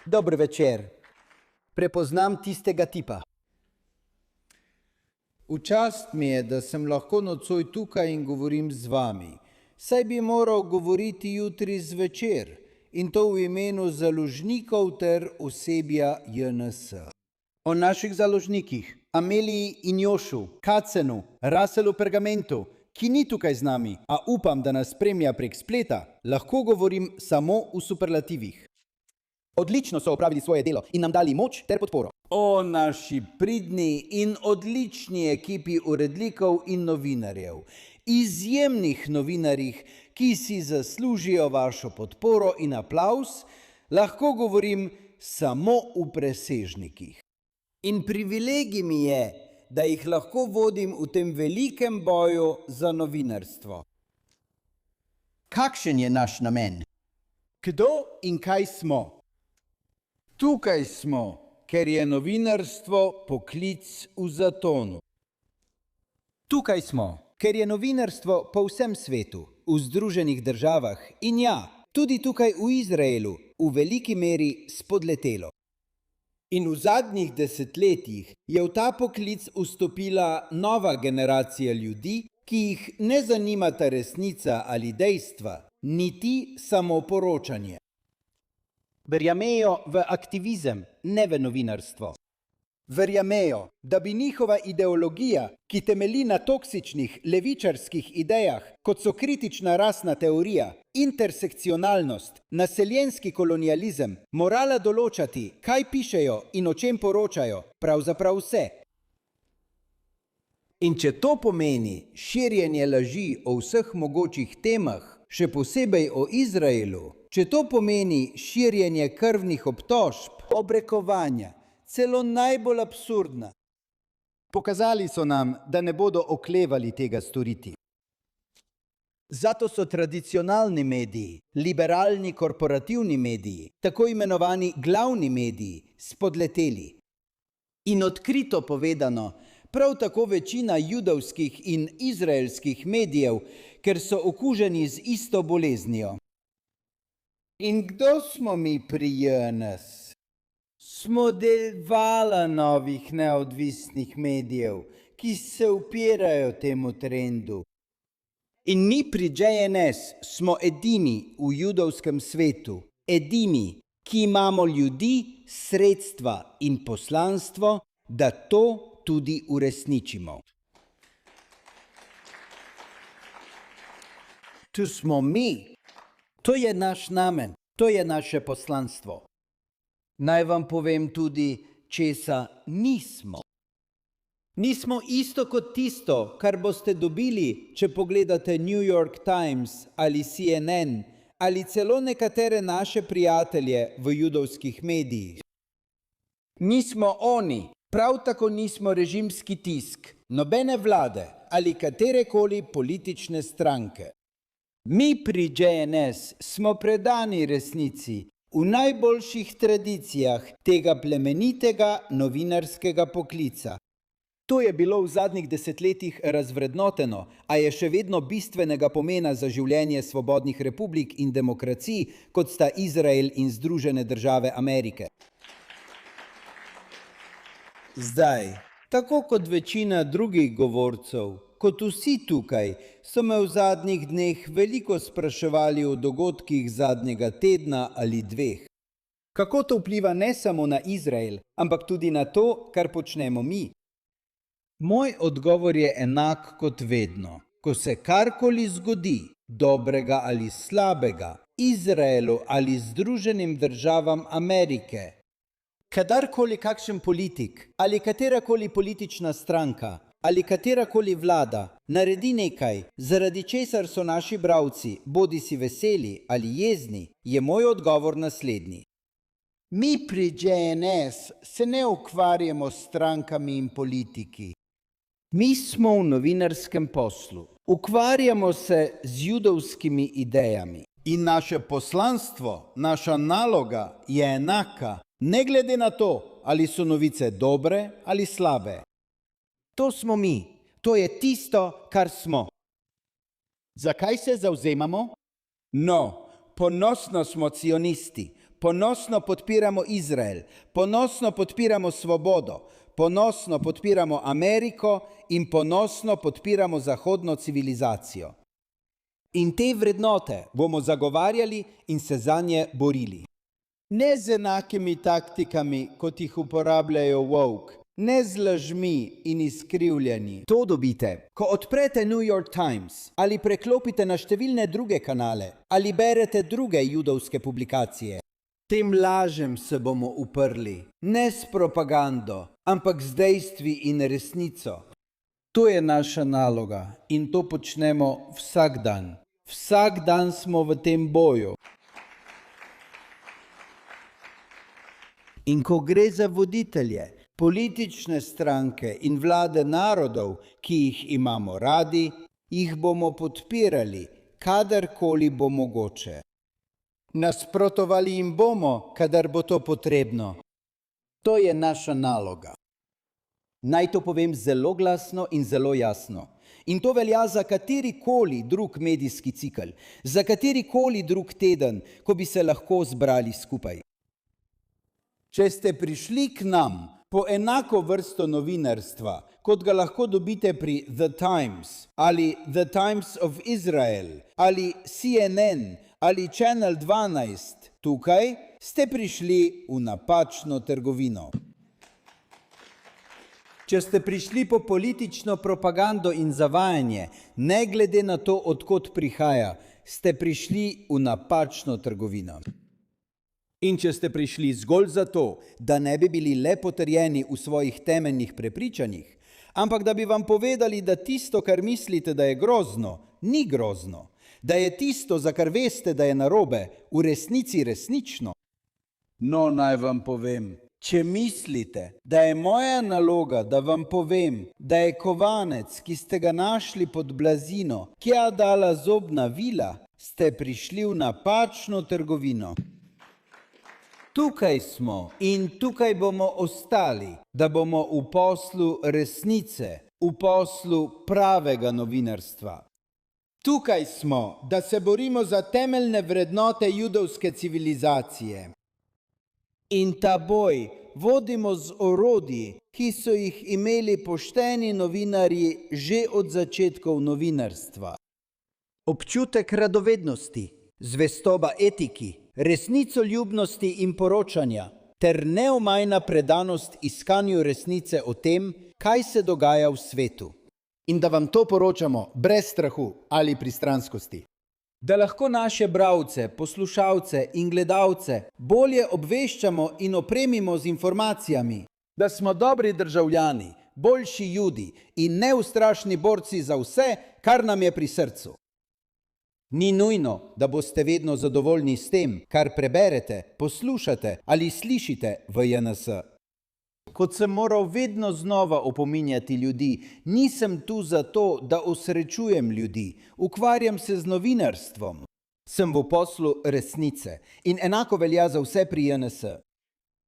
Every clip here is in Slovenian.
Dober večer. Prepoznam tistega tipa. V čast mi je, da sem lahko nocoj tukaj in govorim z vami. Saj bi moral govoriti jutri zvečer in to v imenu založnikov ter osebja JNS. O naših založnikih, Ameliji in Jošu, Kacenu, Russellu Pergamentu, ki ni tukaj z nami, a upam, da nas spremlja prek spleta, lahko govorim samo v superlativih. Odlično so opravili svoje delo in nam dali moč ter podporo. O naši pridni in odlični ekipi urednikov in novinarjev, izjemnih novinarjih, ki si zaslužijo vašo podporo in aplavz, lahko govorim samo v presežnikih. In privilegij mi je, da jih lahko vodim v tem velikem boju za novinarstvo. Kakšen je naš namen? Kdo in kaj smo? Tukaj smo, ker je novinarstvo poklic v zatonu. Tukaj smo, ker je novinarstvo po vsem svetu, v Združenih državah in ja, tudi tukaj v Izraelu, v veliki meri spodletelo. In v zadnjih desetletjih je v ta poklic vstopila nova generacija ljudi, ki jih ne zanimata resnica ali dejstva, niti samo poročanje. Verjamejo v aktivizem, ne v novinarstvo. Verjamejo, da bi njihova ideologija, ki temelji na toksičnih levičarskih idejah, kot so kritična rasna teorija, intersekcionalnost, naseljenski kolonializem, morala določati, kaj pišejo in o čem poročajo, pravzaprav vse. In če to pomeni širjenje laži o vseh mogočih temah, še posebej o Izraelu, če to pomeni širjenje krvnih obtožb, obrekovanja, celo najbolj absurdna. Pokazali so nam, da ne bodo oklevali tega storiti. Zato so tradicionalni mediji, liberalni korporativni mediji, tako imenovani glavni mediji, spodleteli. In odkrito povedano, prav tako večina judovskih in izraelskih medijev, ker so okuženi z isto boleznijo. In kdo smo mi pri JNS? Smo del vala novih neodvisnih medijev, ki se upirajo temu trendu. In mi pri JNS smo edini v judovskem svetu, edini, ki imamo ljudi, sredstva in poslanstvo, da to tudi uresničimo. Tu smo mi. To je naš namen, to je naše poslanstvo. Naj vam povem tudi, česa nismo. Nismo isto kot tisto, kar boste dobili, če pogledate New York Times ali CNN ali celo nekatere naše prijatelje v judovskih medijih. Nismo oni, prav tako nismo režimski tisk, nobene vlade ali katerekoli politične stranke. Mi pri JNS smo predani resnici v najboljših tradicijah tega plemenitega novinarskega poklica. To je bilo v zadnjih desetletjih razvrednoteno, a je še vedno bistvenega pomena za življenje svobodnih republik in demokracij, kot sta Izrael in Združene države Amerike. Zdaj, tako kot večina drugih govorcev, kot vsi tukaj, so me v zadnjih dneh veliko spraševali o dogodkih zadnjega tedna ali dveh. Kako to vpliva ne samo na Izrael, ampak tudi na to, kar počnemo mi? Moj odgovor je enak kot vedno. Ko se karkoli zgodi, dobrega ali slabega, Izraelu ali Združenim državam Amerike, kadarkoli kakšen politik ali katerakoli politična stranka ali katerakoli vlada naredi nekaj, zaradi česar so naši bralci bodisi veseli ali jezni, je moj odgovor naslednji. Mi pri JNS se ne ukvarjamo s strankami in politiki. Mi smo v novinarskem poslu. Ukvarjamo se z judovskimi idejami. In naše poslanstvo, naša naloga je enaka, ne glede na to, ali so novice dobre ali slabe. To smo mi. To je tisto, kar smo. Zakaj se zavzemamo? No, ponosno smo cionisti. ponosno podpiramo Izrael, ponosno podpiramo svobodo, ponosno podpiramo Ameriko in ponosno podpiramo zahodno civilizacijo. In te vrednote bomo zagovarjali in se zanje borili. Ne z enakimi taktikami, kot jih uporabljajo woke, ne z lažmi in izkrivljanji. To dobite, ko odprete New York Times ali preklopite na številne druge kanale ali berete druge judovske publikacije. Tem lažem se bomo uprli, ne s propagando, ampak z dejstvi in resnico. To je naša naloga in to počnemo vsak dan. Vsak dan smo v tem boju. In ko gre za voditelje, politične stranke in vlade narodov, ki jih imamo radi, jih bomo podpirali, kadarkoli bo mogoče. Nasprotovali jim bomo, kadar bo to potrebno. To je naša naloga. Naj to povem zelo glasno in zelo jasno. In to velja za katerikoli drug medijski cikel, za katerikoli drug teden, ko bi se lahko zbrali skupaj. Če ste prišli k nam po enako vrsto novinarstva, kot ga lahko dobite pri The Times ali The Times of Israel ali CNN ali Channel 12, tukaj ste prišli v napačno trgovino. Če ste prišli po politično propagando in zavajanje, ne glede na to, odkot prihaja, ste prišli v napačno trgovino. In če ste prišli zgolj zato, da ne bi bili le potrjeni v svojih temeljnih prepričanjih, ampak da bi vam povedali, da tisto, kar mislite, da je grozno, ni grozno, da je tisto, za kar veste, da je narobe, v resnici resnično. No, naj vam povem. Če mislite, da je moja naloga, da vam povem, da je kovanec, ki ste ga našli pod blazino, kja dala zobna vila, ste prišli v napačno trgovino. Tukaj smo in tukaj bomo ostali, da bomo v poslu resnice, v poslu pravega novinarstva. Tukaj smo, da se borimo za temeljne vrednote judovske civilizacije. In ta boj vodimo z orodji, ki so jih imeli pošteni novinarji že od začetkov novinarstva. Občutek radovednosti, zvestoba etiki, resnicoljubnosti in poročanja ter neomajna predanost iskanju resnice o tem, kaj se dogaja v svetu. In da vam to poročamo brez strahu ali pristranskosti. Da lahko naše bralce, poslušalce in gledalce bolje obveščamo in opremimo z informacijami, da smo dobri državljani, boljši Judi in neustrašni borci za vse, kar nam je pri srcu. Ni nujno, da boste vedno zadovoljni s tem, kar preberete, poslušate ali slišite v JNS. Kot sem moral vedno znova opominjati ljudi, nisem tu zato, da osrečujem ljudi, ukvarjam se z novinarstvom. Sem v poslu resnice in enako velja za vse pri JNS.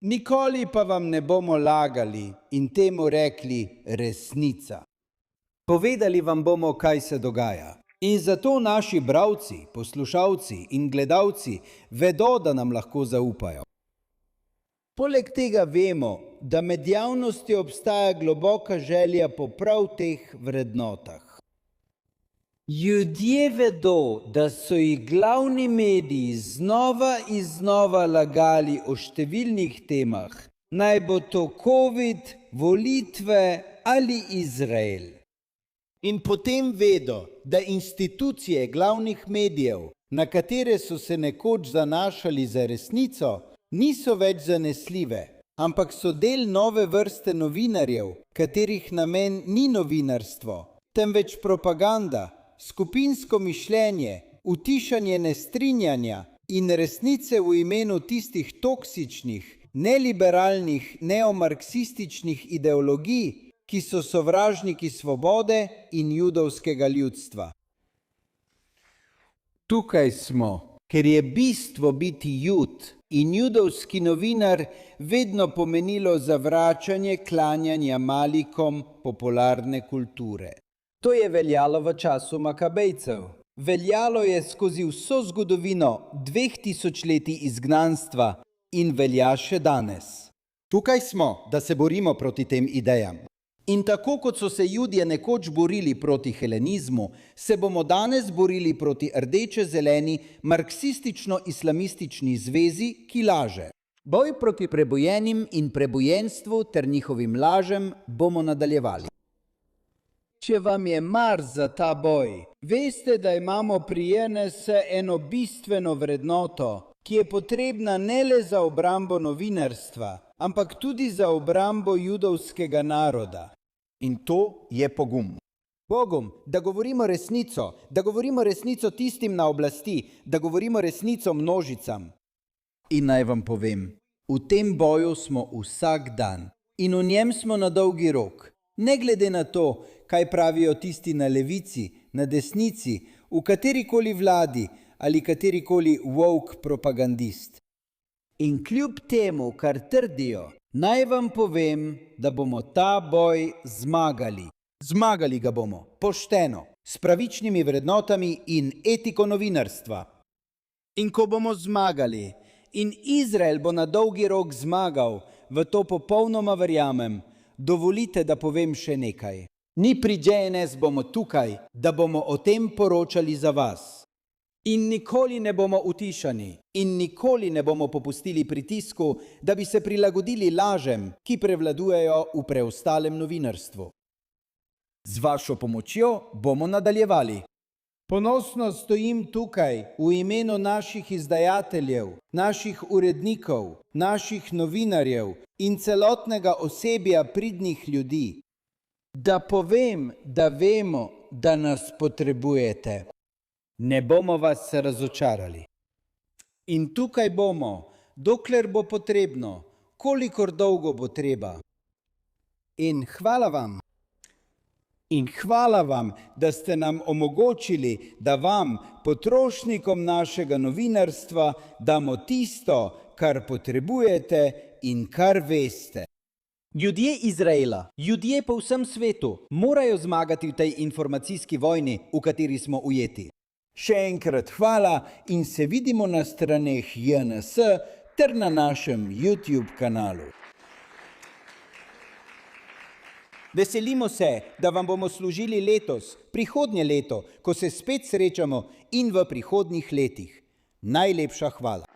Nikoli pa vam ne bomo lagali in temu rekli resnica. Povedali vam bomo, kaj se dogaja. In zato naši bralci, poslušalci in gledalci vedo, da nam lahko zaupajo. Poleg tega vemo, da med javnostjo obstaja globoka želja po prav teh vrednotah. Ljudje vedo, da so jih glavni mediji znova in znova lagali o številnih temah, naj bo to COVID, volitve ali Izrael. In potem vedo, da institucije glavnih medijev, na katere so se nekoč zanašali za resnico, niso več zanesljive, ampak so del nove vrste novinarjev, katerih namen ni novinarstvo, temveč propaganda, skupinsko mišljenje, utišanje nestrinjanja in resnice v imenu tistih toksičnih, neliberalnih, neomarksističnih ideologij, ki so sovražniki svobode in judovskega ljudstva. Tukaj smo, ker je bistvo biti Jud in judovski novinar vedno pomenilo zavračanje klanjanja malikom popularne kulture. To je veljalo v času Makabejcev, Veljalo je skozi vso zgodovino 2000 letij izgnanstva in velja še danes. Tukaj smo, da se borimo proti tem idejam. In tako kot so se Judje nekoč borili proti helenizmu, se bomo danes borili proti rdeče-zeleni marksistično-islamistični zvezi, ki laže. Boj proti prebojenim in prebojenstvu ter njihovim lažem bomo nadaljevali. Če vam je mar za ta boj, veste, da imamo pri JNS eno bistveno vrednoto, ki je potrebna ne le za obrambo novinarstva, ampak tudi za obrambo judovskega naroda. In to je pogum. Pogum, da govorimo resnico tistim na oblasti, da govorimo resnico množicam. In naj vam povem, v tem boju smo vsak dan in v njem smo na dolgi rok. Ne glede na to, kaj pravijo tisti na levici, na desnici, v katerikoli vladi ali katerikoli woke propagandist. In kljub temu, kar trdijo, naj vam povem, da bomo ta boj zmagali. Zmagali ga bomo, pošteno, s pravičnimi vrednotami in etiko novinarstva. In ko bomo zmagali, in Izrael bo na dolgi rok zmagal, v to popolnoma verjamem, dovolite, da povem še nekaj. Mi pri JNS bomo tukaj, da bomo o tem poročali za vas. In nikoli ne bomo utišani in nikoli ne bomo popustili pritisku, da bi se prilagodili lažem, ki prevladujejo v preostalem novinarstvu. Z vašo pomočjo bomo nadaljevali. Ponosno stojim tukaj v imenu naših izdajateljev, naših urednikov, naših novinarjev in celotnega osebja pridnih ljudi, da povem, da vemo, da nas potrebujete. Ne bomo vas razočarali. In tukaj bomo, dokler bo potrebno, kolikor dolgo bo treba. In hvala vam. In hvala vam, da ste nam omogočili, da vam, potrošnikom našega novinarstva, damo tisto, kar potrebujete in kar veste. Ljudje Izraela, ljudje po vsem svetu morajo zmagati v tej informacijski vojni, v kateri smo ujeti. Še enkrat hvala in se vidimo na straneh JNS ter na našem YouTube kanalu. Veselimo se, da vam bomo služili letos, prihodnje leto, ko se spet srečamo in v prihodnjih letih. Najlepša hvala.